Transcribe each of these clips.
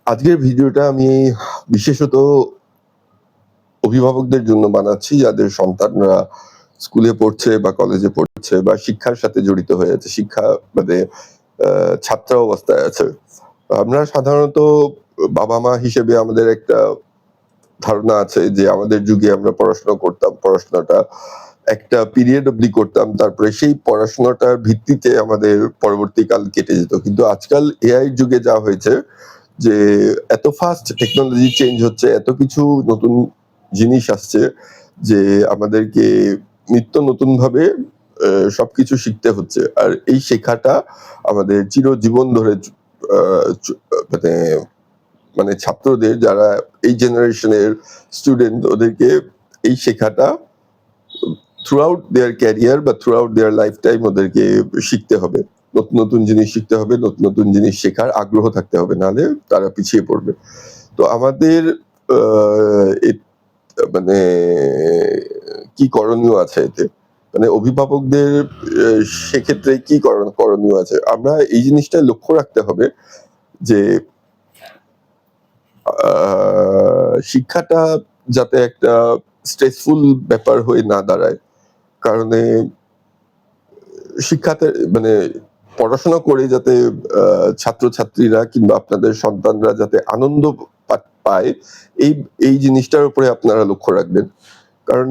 আজকের ভিডিওটা আমি বিশেষত অভিভাবকদের জন্য বানাচ্ছি যাদের সন্তানরা স্কুলে পড়ছে বা কলেজে পড়ছে বা শিক্ষার সাথে জড়িত হয়ে আছে। শিক্ষা মানে ছাত্র অবস্থায় আছে। আমরা সাধারণত বাবা-মা হিসেবে আমাদের একটা ধারণা আছে যে আমাদের যুগে আমরা পড়াশোনা করতাম। পড়াশোনাটা একটা পিরিয়ড অবধি করতাম। তারপরে সেই পড়াশোনাটার ভিত্তিতে আমাদের পরবর্তীকাল কেটে যেত। কিন্তু আজকাল এআই এর যুগে যা হয়েছে যে এত ফাস্ট টেকনোলজি চেঞ্জ হচ্ছে, এত কিছু নতুন জিনিস আসছে যে আমাদেরকে নিত্য নতুনভাবে সবকিছু শিখতে হচ্ছে। আর এই শেখাটা আমাদের চিরজীবন ধরে আ চ মানে মানে ছাত্রদের যারা এই জেনারেশনের স্টুডেন্ট ওদেরকে এই শেখাটা থ্রু আউট দেয়ার ক্যারিয়ার বা through out their life time ওদেরকে শিখতে হবে। নতুন, নতুন জিনিস শিখতে হবে, নতুন, নতুন জিনিস শেখার আগ্রহ থাকতে হবে। নাহলে তারা পিছিয়ে পড়বে। তো আমাদের আ এ মানে কি করণীয় আছে এতে? মানে অভিভাবকদের এ সেক্ষেত্রে কি করণীয় আছে? আমরা এই জিনিসটা লক্ষ্য রাখতে হবে যে আ শিক্ষাটা যাতে একটা স্ট্রেসফুল ব্যাপার হয়ে না দাঁড়ায়। কারণ শিক্ষাতে মানে পড়াশোনা করে যাতে আ ছাত্রছাত্রীরা কিংবা আপনাদের সন্তানরা যাতে আনন্দ পায় এই এই জিনিসটার উপরে আপনারা লক্ষ্য রাখবেন। কারণ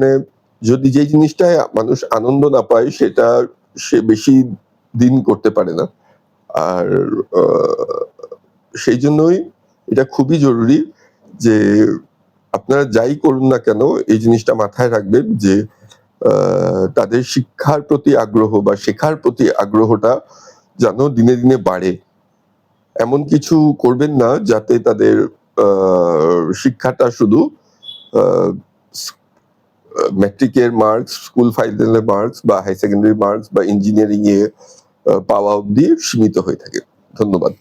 যদি যেই জিনিসটায় মানুষ আনন্দ না পায় সেটা সে বেশি দিন করতে পারে না। আর আ সেইজন্যই এটা খুবই জরুরি যে আপনারা যাই করুন না কেন এই জিনিসটা মাথায় রাখবেন যে আ তাদের শিক্ষার প্রতি আগ্রহ বা শেখার প্রতি আগ্রহটা যেন দিনে, দিনে বাড়ে। এমন কিছু করবেন না যাতে তাদের আ শিক্ষাটা শুধু আ স ম্যাট্রিকের মার্কস, স্কুল ফাইনালের মার্কস বা হাই সেকেন্ডারি মার্কস বা ইঞ্জিনিয়ারিং এ পাওয়া অব্দি সীমিত হয়ে থাকে। ধন্যবাদ।